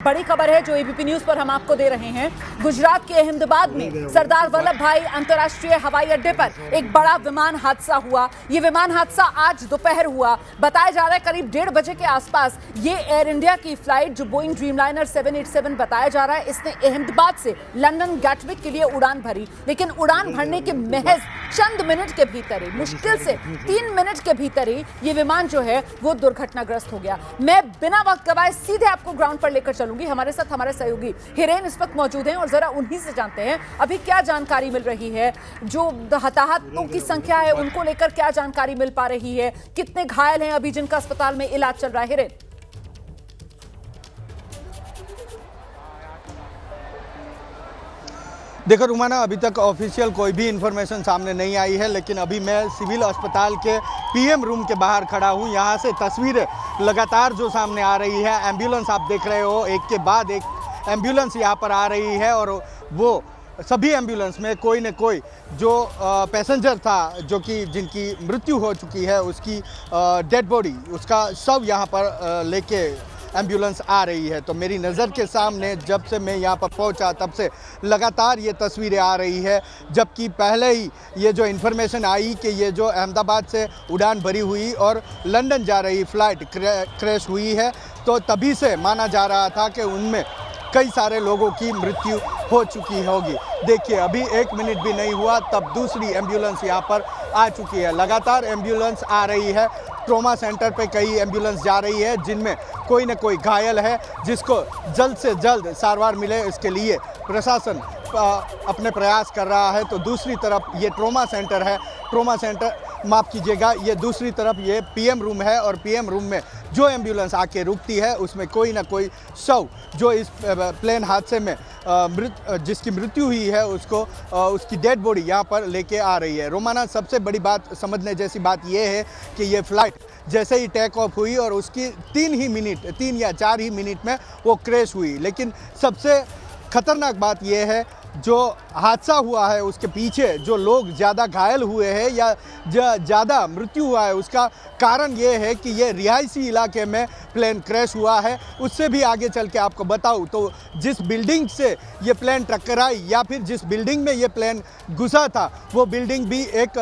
बड़ी खबर है जो एबीपी न्यूज पर हम आपको दे रहे हैं। गुजरात के अहमदाबाद में सरदार वल्लभ भाई अंतर्राष्ट्रीय हवाई अड्डे पर एक बड़ा विमान हादसा हुआ। ये विमान हादसा आज दोपहर हुआ। बताया जा रहा है करीब 1:30 बजे के आसपास ये एयर इंडिया की फ्लाइट जो बोइंग ड्रीमलाइनर 787 बताया जा रहा है, इसने अहमदाबाद से लंदन गैटविक के लिए उड़ान भरी। लेकिन उड़ान भरने के महज चंद मिनट के भीतर ही, मुश्किल से 3 मिनट के भीतर ही ये विमान जो है वो दुर्घटनाग्रस्त हो गया। मैं बिना वक्त गवाए सीधे आपको ग्राउंड पर लेकर चलूंगी। हमारे साथ हमारे सहयोगी हिरेन इस वक्त मौजूद हैं और जरा उन्हीं से जानते हैं अभी क्या जानकारी मिल रही है। जो हताहतों की संख्या है उनको लेकर क्या जानकारी मिल पा रही है, कितने घायल हैं अभी जिनका अस्पताल में इलाज चल रहा है। हिरेन, देखो रुमाना, अभी तक ऑफिशियल कोई भी इंफॉर्मेशन सामने नहीं आई है, लेकिन अभी मैं सिविल अस्पताल के पीएम रूम के बाहर खड़ा हूँ। यहाँ से तस्वीरें लगातार जो सामने आ रही है, एम्बुलेंस आप देख रहे हो, एक के बाद एक एम्बुलेंस यहाँ पर आ रही है और वो सभी एम्बुलेंस में कोई न कोई जो पैसेंजर था जो कि जिनकी मृत्यु हो चुकी है उसकी डेड बॉडी, उसका शव यहाँ पर लेके एम्बुलेंस आ रही है। तो मेरी नज़र के सामने जब से मैं यहाँ पर पहुँचा तब से लगातार ये तस्वीरें आ रही है। जबकि पहले ही ये जो इन्फॉर्मेशन आई कि ये जो अहमदाबाद से उड़ान भरी हुई और लंदन जा रही फ़्लाइट क्रैश हुई है, तो तभी से माना जा रहा था कि उनमें कई सारे लोगों की मृत्यु हो चुकी होगी। देखिए अभी 1 मिनट भी नहीं हुआ तब दूसरी एम्बुलेंस यहाँ पर आ चुकी है। लगातार एम्बुलेंस आ रही है। ट्रॉमा सेंटर पे कई एम्बुलेंस जा रही है जिनमें कोई न कोई घायल है, जिसको जल्द से जल्द सारवार मिले इसके लिए प्रशासन अपने प्रयास कर रहा है। तो दूसरी तरफ ये ट्रॉमा सेंटर है, ट्रॉमा सेंटर माफ़ कीजिएगा, ये दूसरी तरफ ये पीएम रूम है और पीएम रूम में जो एम्बुलेंस आके रुकती है उसमें कोई ना कोई शव जो इस प्लेन हादसे में जिसकी मृत्यु हुई है उसको उसकी डेड बॉडी यहाँ पर लेके आ रही है। रोमाना, सबसे बड़ी बात समझने जैसी बात यह है कि ये फ़्लाइट जैसे ही टेक ऑफ हुई और उसकी 3 या 4 ही मिनट में वो क्रैश हुई। लेकिन सबसे ख़तरनाक बात यह है जो हादसा हुआ है उसके पीछे जो लोग ज़्यादा घायल हुए हैं या ज़्यादा मृत्यु हुआ है उसका कारण ये है कि ये रिहायशी इलाके में प्लेन क्रैश हुआ है। उससे भी आगे चल के आपको बताऊं तो जिस बिल्डिंग से ये प्लेन टकराई या फिर जिस बिल्डिंग में ये प्लेन घुसा था वो बिल्डिंग भी एक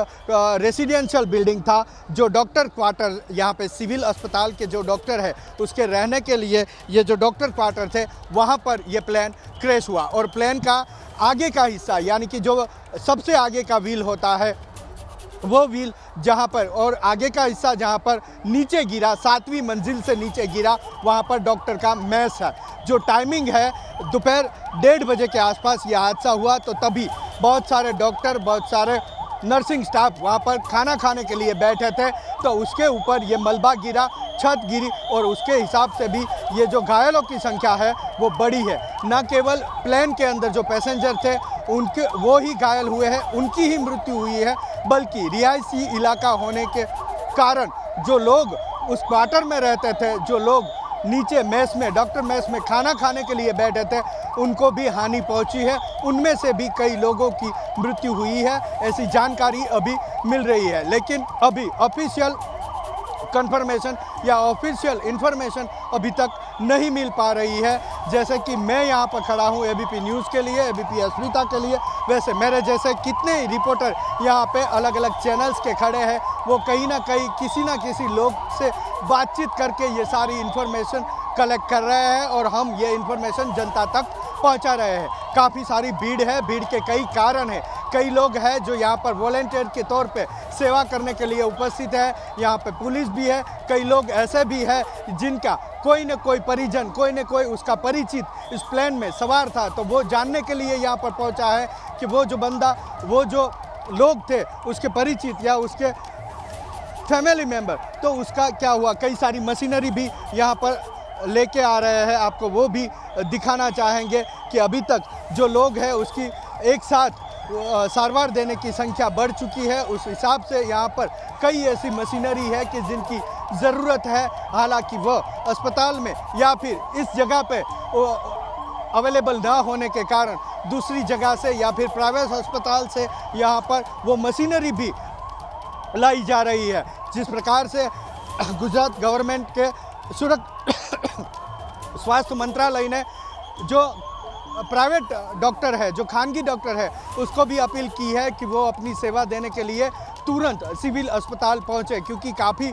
रेसिडेंशियल बिल्डिंग था। जो डॉक्टर क्वार्टर यहाँ पे सिविल अस्पताल के जो डॉक्टर है उसके रहने के लिए ये जो डॉक्टर क्वार्टर थे वहाँ पर ये प्लेन क्रैश हुआ और प्लेन का आगे का हिस्सा यानी कि जो सबसे आगे का व्हील होता है वो व्हील जहां पर और आगे का हिस्सा जहां पर नीचे गिरा, 7वीं मंजिल से नीचे गिरा, वहां पर डॉक्टर का मेस है। जो टाइमिंग है दोपहर 1:30 बजे के आसपास यह हादसा हुआ। तो तभी बहुत सारे डॉक्टर, बहुत सारे नर्सिंग स्टाफ वहाँ पर खाना खाने के लिए बैठे थे। तो उसके ऊपर ये मलबा गिरा, छत गिरी और उसके हिसाब से भी ये जो घायलों की संख्या है वो बड़ी है। न केवल प्लेन के अंदर जो पैसेंजर थे उनके वो ही घायल हुए हैं, उनकी ही मृत्यु हुई है, बल्कि रिहायशी इलाका होने के कारण जो लोग उस क्वार्टर में रहते थे, जो लोग नीचे मेस में, डॉक्टर मेस में खाना खाने के लिए बैठे थे, उनको भी हानि पहुंची है। उनमें से भी कई लोगों की मृत्यु हुई है, ऐसी जानकारी अभी मिल रही है। लेकिन अभी ऑफिशियल कंफर्मेशन या ऑफिशियल इंफॉर्मेशन अभी तक नहीं मिल पा रही है। जैसे कि मैं यहाँ पर खड़ा हूँ एबीपी न्यूज़ के लिए, एबीपी अस्मिता के लिए, वैसे मेरे जैसे कितने रिपोर्टर यहाँ पे अलग अलग चैनल्स के खड़े हैं, वो कहीं ना कहीं किसी ना किसी लोग से बातचीत करके ये सारी इन्फॉर्मेशन कलेक्ट कर रहे हैं और हम ये इन्फॉर्मेशन जनता तक पहुंचा रहे हैं। काफ़ी सारी भीड़ है, भीड़ के कई कारण हैं। कई लोग हैं जो यहाँ पर वॉलंटियर के तौर पे सेवा करने के लिए उपस्थित है, यहाँ पे पुलिस भी है। कई लोग ऐसे भी हैं जिनका कोई न कोई परिजन, कोई न कोई उसका परिचित इस प्लेन में सवार था, तो वो जानने के लिए यहाँ पर पहुँचा है कि वो जो बंदा, वो जो लोग थे उसके परिचित या उसके फैमिली मेम्बर, तो उसका क्या हुआ। कई सारी मशीनरी भी यहाँ पर लेके आ रहे हैं, आपको वो भी दिखाना चाहेंगे कि अभी तक जो लोग हैं उसकी एक साथ सारवार देने की संख्या बढ़ चुकी है। उस हिसाब से यहाँ पर कई ऐसी मशीनरी है कि जिनकी ज़रूरत है, हालांकि वह अस्पताल में या फिर इस जगह पे अवेलेबल ना होने के कारण दूसरी जगह से या फिर प्राइवेट अस्पताल से यहाँ पर वो मशीनरी भी लाई जा रही है। जिस प्रकार से गुजरात गवर्नमेंट के स्वास्थ्य मंत्रालय ने जो प्राइवेट डॉक्टर है, जो खानगी डॉक्टर है, उसको भी अपील की है कि वो अपनी सेवा देने के लिए तुरंत सिविल अस्पताल पहुंचे, क्योंकि काफ़ी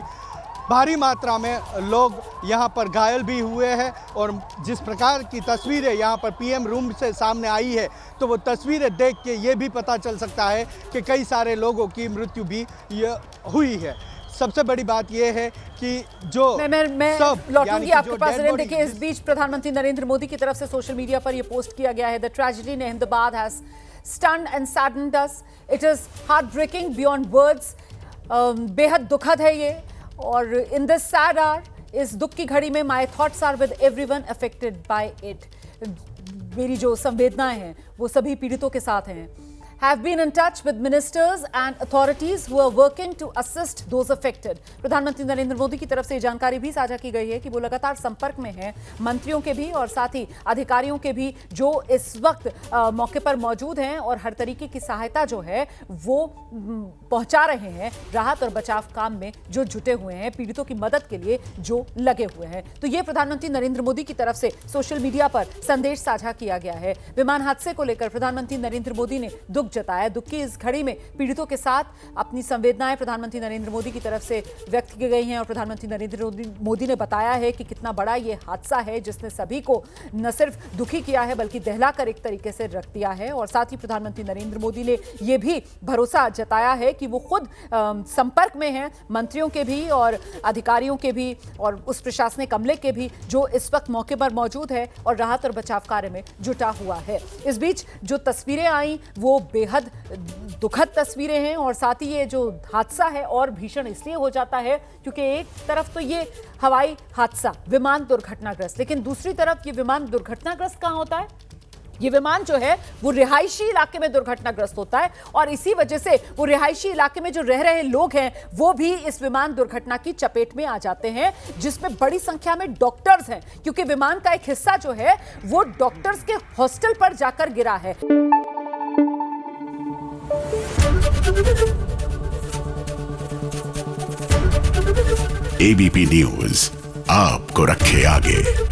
भारी मात्रा में लोग यहाँ पर घायल भी हुए हैं। और जिस प्रकार की तस्वीरें यहाँ पर पीएम रूम से सामने आई है, तो वो तस्वीरें देख के ये भी पता चल सकता है कि कई सारे लोगों की मृत्यु भी ये हुई है। सबसे बड़ी बात ये है कि जो मैं सब लौटूंगी आपके पास। देखिए, इस बीच प्रधानमंत्री नरेंद्र मोदी की तरफ से सोशल मीडिया पर यह पोस्ट किया गया है, the tragedy in Ahmedabad has stunned and saddened us, it is heart breaking beyond words. बेहद दुखद है ये, और इन दिस सैड आवर, इस दुख की घड़ी में my thoughts are with everyone affected by it. मेरी जो संवेदनाएं हैं वो सभी पीड़ितों के साथ हैं। Have been in touch with ministers and authorities who are working to assist those affected. प्रधानमंत्री नरेंद्र मोदी की तरफ से जानकारी भी साझा की गई है कि वो लगातार संपर्क में हैं मंत्रियों के भी और साथ ही अधिकारियों के भी, जो इस वक्त मौके पर मौजूद हैं और हर तरीके की सहायता जो है वो पहुंचा रहे हैं, राहत और बचाव काम में जो जुटे हुए हैं, पीड़ितों की मदद के लिए जो लगे हुए हैं। तो ये प्रधानमंत्री नरेंद्र मोदी की तरफ से सोशल मीडिया पर संदेश साझा किया गया है। विमान हादसे को लेकर प्रधानमंत्री नरेंद्र मोदी ने दुख जताया। दुख की इस घड़ी में पीड़ितों के साथ अपनी संवेदनाएं प्रधानमंत्री नरेंद्र मोदी की तरफ से व्यक्त की गई हैं और प्रधानमंत्री नरेंद्र मोदी ने बताया है कि कितना बड़ा ये हादसा है जिसने सभी को न सिर्फ दुखी किया है बल्कि दहलाकर एक तरीके से रख दिया है। और साथ ही प्रधानमंत्री नरेंद्र मोदी ने यह भी भरोसा जताया है कि वो खुद संपर्क में हैं मंत्रियों के भी और अधिकारियों के भी और उस प्रशासनिक अमले के भी जो इस वक्त मौके पर मौजूद है और राहत और बचाव कार्य में जुटा हुआ है। इस बीच जो तस्वीरें आई वो बेहद दुखद तस्वीरें हैं और साथ ही ये जो हादसा है और भीषण इसलिए हो जाता है क्योंकि एक तरफ तो ये हवाई हादसा, विमान दुर्घटनाग्रस्त, लेकिन दूसरी तरफ ये विमान दुर्घटनाग्रस्त कहां होता है? ये विमान जो है वो रिहायशी इलाके में दुर्घटनाग्रस्त होता है और इसी वजह से वो रिहायशी इलाके में जो रह रहे लोग हैं वो भी इस विमान दुर्घटना की चपेट में आ जाते हैं, जिसमें बड़ी संख्या में डॉक्टर्स हैं, क्योंकि विमान का एक हिस्सा जो है वो डॉक्टर्स के हॉस्टल पर जाकर गिरा है। एबीपी न्यूज आपको रखे आगे।